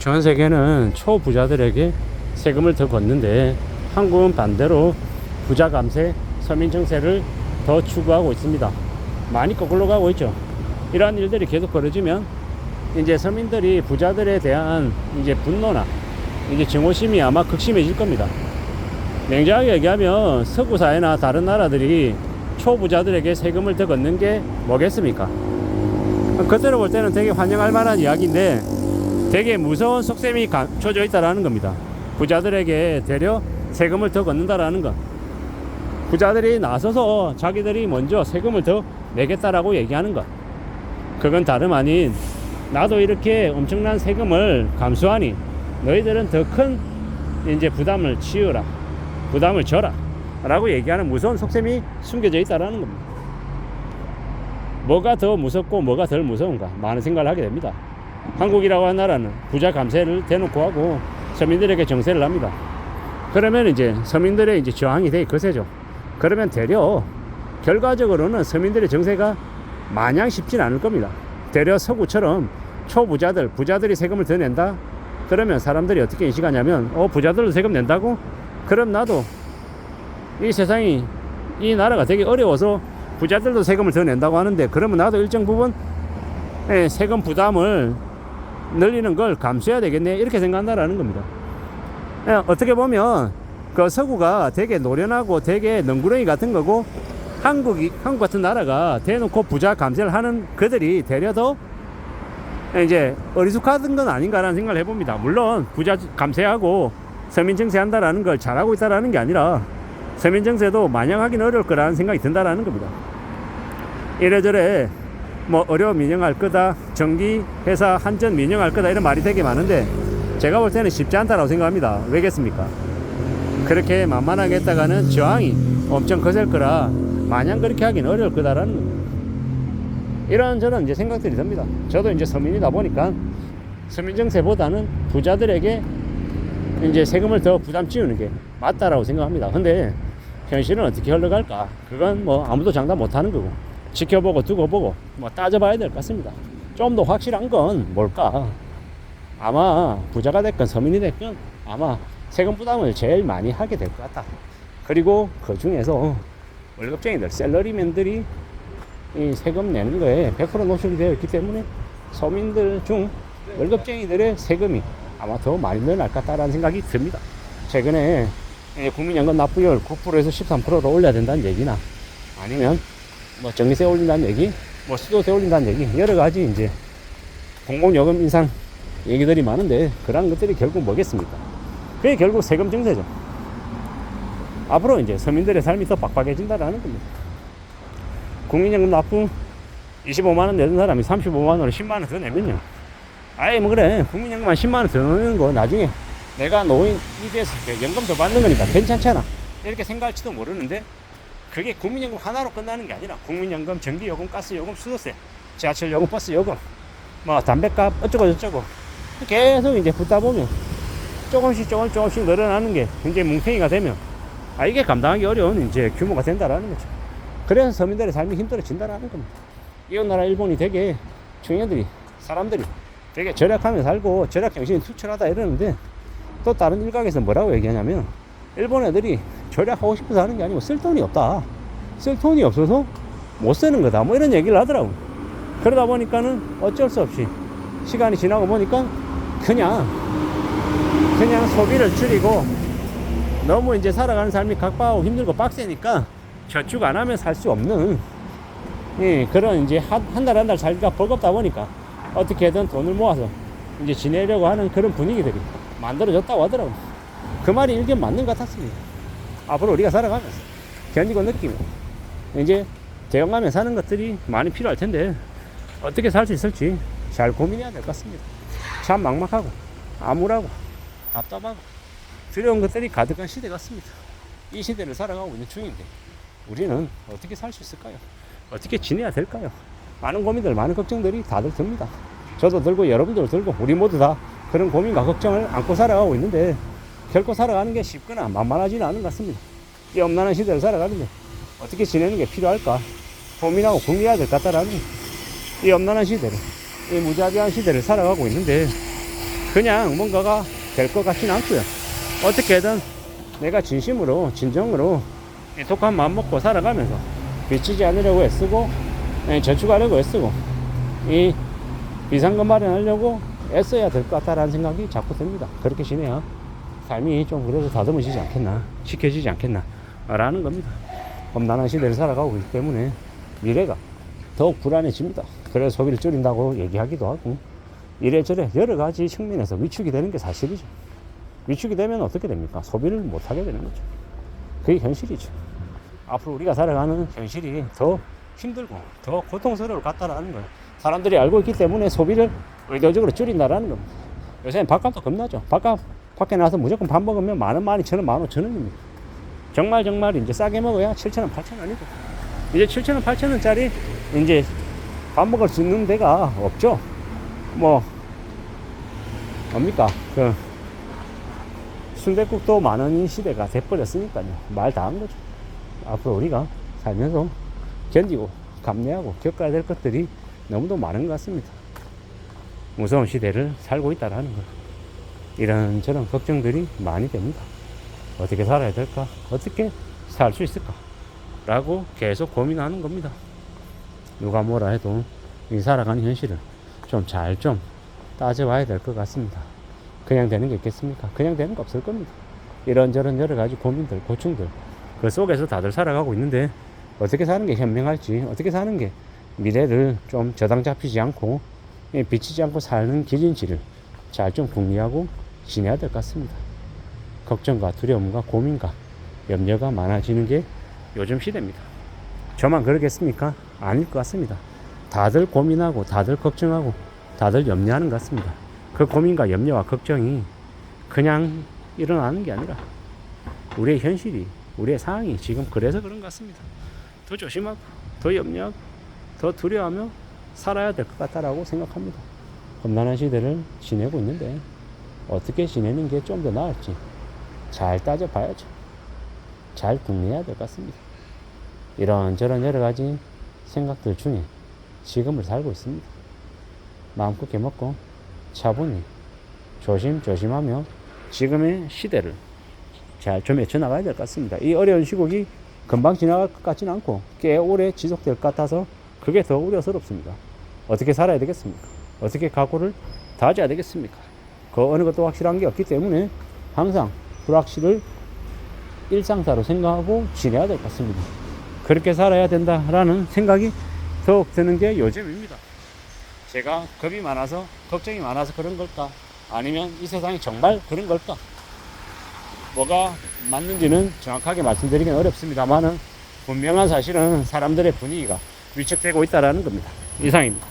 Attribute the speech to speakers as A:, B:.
A: 전 세계는 초부자들에게 세금을 더 걷는데 한국은 반대로 부자 감세, 서민 정세를 더 추구하고 있습니다. 많이 거꾸로 가고 있죠. 이러한 일들이 계속 벌어지면 이제 서민들이 부자들에 대한 이제 분노나 이제 증오심이 아마 극심해질 겁니다. 냉정하게 얘기하면 서구 사회나 다른 나라들이 초부자들에게 세금을 더 걷는 게 뭐겠습니까? 그때로 볼 때는 되게 환영할 만한 이야기인데 되게 무서운 속셈이 감춰져 있다라는 겁니다. 부자들에게 되려 세금을 더 걷는다라는 것. 부자들이 나서서 자기들이 먼저 세금을 더 내겠다라고 얘기하는 것. 그건 다름 아닌 나도 이렇게 엄청난 세금을 감수하니 너희들은 더 큰 이제 부담을 치우라, 부담을 져라 라고 얘기하는 무서운 속셈이 숨겨져 있다라는 겁니다. 뭐가 더 무섭고 뭐가 덜 무서운가 많은 생각을 하게 됩니다. 한국이라고 하는 나라는 부자 감세를 대놓고 하고 서민들에게 정세를 합니다. 그러면 이제 서민들의 이제 저항이 되게 거세죠. 그러면 되려 결과적으로는 서민들의 정세가 마냥 쉽진 않을 겁니다. 되려 서구처럼 초부자들, 부자들이 세금을 더 낸다? 그러면 사람들이 어떻게 인식하냐면 부자들도 세금 낸다고? 그럼 나도 이 세상이 이 나라가 되게 어려워서 부자들도 세금을 더 낸다고 하는데 그러면 나도 일정 부분 세금 부담을 늘리는 걸 감수해야 되겠네 이렇게 생각한다라는 겁니다. 어떻게 보면 그 서구가 되게 노련하고 되게 능구렁이 같은 거고 한국 같은 나라가 대놓고 부자 감세를 하는 그들이 되려 더 이제 어리숙한 건 아닌가라는 생각을 해봅니다. 물론 부자 감세하고 서민 정세한다라는 걸 잘하고 있다라는 게 아니라 서민 정세도 마냥 하긴 어려울 거라는 생각이 든다라는 겁니다. 이래저래 뭐 어려움 민영할 거다, 전기 회사 한전 민영할 거다 이런 말이 되게 많은데 제가 볼 때는 쉽지 않다라고 생각합니다. 왜겠습니까? 그렇게 만만하게 했다가는 저항이 엄청 거셀 거라 마냥 그렇게 하긴 어려울 거다라는 겁니다. 이런 저는 이제 생각들이 듭니다. 저도 이제 서민이다 보니까 서민 정세보다는 부자들에게 이제 세금을 더 부담 씌우는 게 맞다라고 생각합니다. 근데 현실은 어떻게 흘러갈까? 그건 뭐 아무도 장담 못하는 거고 지켜보고 두고 보고 뭐 따져봐야 될 것 같습니다. 좀 더 확실한 건 뭘까? 아마 부자가 됐건 서민이 됐건 아마 세금 부담을 제일 많이 하게 될 것 같다. 그리고 그 중에서 월급쟁이들, 셀러리맨들이 이 세금 내는 거에 100% 노출이 되어 있기 때문에 서민들 중 월급쟁이들의 세금이 아마 더 많이 늘어날 것 같다라는 생각이 듭니다. 최근에 국민연금 납부율 9%에서 13%로 올려야 된다는 얘기나 아니면 뭐 전기세 올린다는 얘기, 뭐 수도세 올린다는 얘기, 여러 가지 이제 공공요금 인상 얘기들이 많은데 그런 것들이 결국 뭐겠습니까? 그게 결국 세금 증세죠. 앞으로 이제 서민들의 삶이 더 빡빡해진다라는 겁니다. 국민연금 납부 25만원 내는 사람이 35만원으로 10만원 더 내면요. 아예 뭐 그래 국민연금만 10만원 더 넣는 거 나중에 내가 노인이 돼서 연금 더 받는 거니까 괜찮잖아 이렇게 생각할지도 모르는데 그게 국민연금 하나로 끝나는 게 아니라 국민연금, 전기요금, 가스요금, 수도세, 지하철요금, 버스요금 뭐 담배값 어쩌고 저쩌고 계속 이제 붙다 보면 조금씩 늘어나는 게 굉장히 뭉탱이가 되면 이게 감당하기 어려운 이제 규모가 된다라는 거죠. 그래서 서민들의 삶이 힘들어진다라는 겁니다. 이웃 나라 일본이 되게 청년들이 사람들이 되게 절약하며 살고 절약 정신이 투철하다 이러는데 또 다른 일각에서 뭐라고 얘기하냐면 일본 애들이 절약하고 싶어서 하는 게 아니고 쓸 돈이 없다. 쓸 돈이 없어서 못 쓰는 거다. 뭐 이런 얘기를 하더라고. 그러다 보니까는 어쩔 수 없이 시간이 지나고 보니까 그냥 소비를 줄이고 너무 이제 살아가는 삶이 각박하고 힘들고 빡세니까 저축 안 하면 살 수 없는 그런 이제 한 달 한 달 살기가 버겁다 보니까 어떻게든 돈을 모아서 이제 지내려고 하는 그런 분위기들이 만들어졌다고 하더라고. 그 말이 일견 맞는 것 같았습니다. 앞으로 우리가 살아가면서 견디고 느끼면 이제 대응하며 사는 것들이 많이 필요할 텐데 어떻게 살 수 있을지 잘 고민해야 될 것 같습니다. 참 막막하고 암울하고 답답하고 두려운 것들이 가득한 시대 같습니다. 이 시대를 살아가고 있는 중인데 우리는 어떻게 살 수 있을까요? 어떻게 지내야 될까요? 많은 고민들, 많은 걱정들이 다들 듭니다. 저도 들고 여러분들도 들고 우리 모두 다 그런 고민과 걱정을 안고 살아가고 있는데 결코 살아가는 게 쉽거나 만만하지는 않은 것 같습니다. 이 엄난한 시대를 살아가는데 어떻게 지내는 게 필요할까 고민하고 궁리해야 될 것 같다라는 이 엄난한 시대를, 이 무자비한 시대를 살아가고 있는데 그냥 뭔가가 될 것 같지는 않고요. 어떻게든 내가 진심으로 진정으로 독한 마음 먹고 살아가면서 비치지 않으려고 애쓰고 저축하려고 애쓰고 이 비상금 마련하려고 애써야 될 것 같다라는 생각이 자꾸 듭니다. 그렇게 지내야 삶이 좀 그래도 다듬어지지 않겠나, 지켜지지 않겠나 라는 겁니다. 험난한 시대를 살아가고 있기 때문에 미래가 더욱 불안해집니다. 그래서 소비를 줄인다고 얘기하기도 하고 이래저래 여러 가지 측면에서 위축이 되는 게 사실이죠. 위축이 되면 어떻게 됩니까? 소비를 못하게 되는 거죠. 그게 현실이죠. 앞으로 우리가 살아가는 현실이 더 힘들고 더 고통스러울 것 같다라는 거예요. 사람들이 알고 있기 때문에 소비를 의도적으로 줄인다라는 겁니다. 요새는 밥값도 겁나죠. 밥값 밖에 나가서 무조건 밥 먹으면 10,000원, 12,000원, 15,000원입니다. 정말 이제 싸게 먹어야 7,000원, 8,000원이고 이제 7,000원, 8,000원짜리 이제 밥 먹을 수 있는 데가 없죠. 뭡니까? 순댓국도 10,000원인 시대가 돼버렸으니까요. 말 다 한 거죠. 앞으로 우리가 살면서 견디고 감내하고 겪어야 될 것들이 너무도 많은 것 같습니다. 무서운 시대를 살고 있다라는 거. 이런저런 걱정들이 많이 됩니다. 어떻게 살아야 될까? 어떻게 살 수 있을까? 라고 계속 고민하는 겁니다. 누가 뭐라 해도 이 살아가는 현실을 잘 따져봐야 될 것 같습니다. 그냥 되는 게 있겠습니까? 그냥 되는 거 없을 겁니다. 이런저런 여러 가지 고민들, 고충들 그 속에서 다들 살아가고 있는데 어떻게 사는 게 현명할지, 어떻게 사는 게 미래를 좀 저당 잡히지 않고 비치지 않고 사는 길인지를 잘 좀 궁리하고 지내야 될 것 같습니다. 걱정과 두려움과 고민과 염려가 많아지는 게 요즘 시대입니다. 저만 그러겠습니까? 아닐 것 같습니다. 다들 고민하고 다들 걱정하고 다들 염려하는 것 같습니다. 그 고민과 염려와 걱정이 그냥 일어나는 게 아니라 우리의 현실이, 우리의 상황이 지금 그래서 그런 것 같습니다. 더 조심하고 더 염려하고 더 두려워하며 살아야 될 것 같다라고 생각합니다. 험난한 시대를 지내고 있는데 어떻게 지내는 게 좀 더 나을지 잘 따져봐야죠. 잘 궁리해야 될 것 같습니다. 이런저런 여러 가지 생각들 중에 지금을 살고 있습니다. 마음 굳게 먹고 차분히 조심조심하며 지금의 시대를 잘 좀 헤쳐나가야 될 것 같습니다. 이 어려운 시국이 금방 지나갈 것 같지는 않고 꽤 오래 지속될 것 같아서 그게 더 우려스럽습니다. 어떻게 살아야 되겠습니까? 어떻게 각오를 다져야 되겠습니까? 그 어느 것도 확실한 게 없기 때문에 항상 불확실을 일상사로 생각하고 지내야 될 것 같습니다. 그렇게 살아야 된다라는 생각이 더욱 드는 게 요즘입니다. 제가 겁이 많아서 걱정이 많아서 그런 걸까? 아니면 이 세상이 정말 그런 걸까? 뭐가 맞는지는 정확하게 말씀드리긴 어렵습니다만은 분명한 사실은 사람들의 분위기가 위축되고 있다는 겁니다. 이상입니다.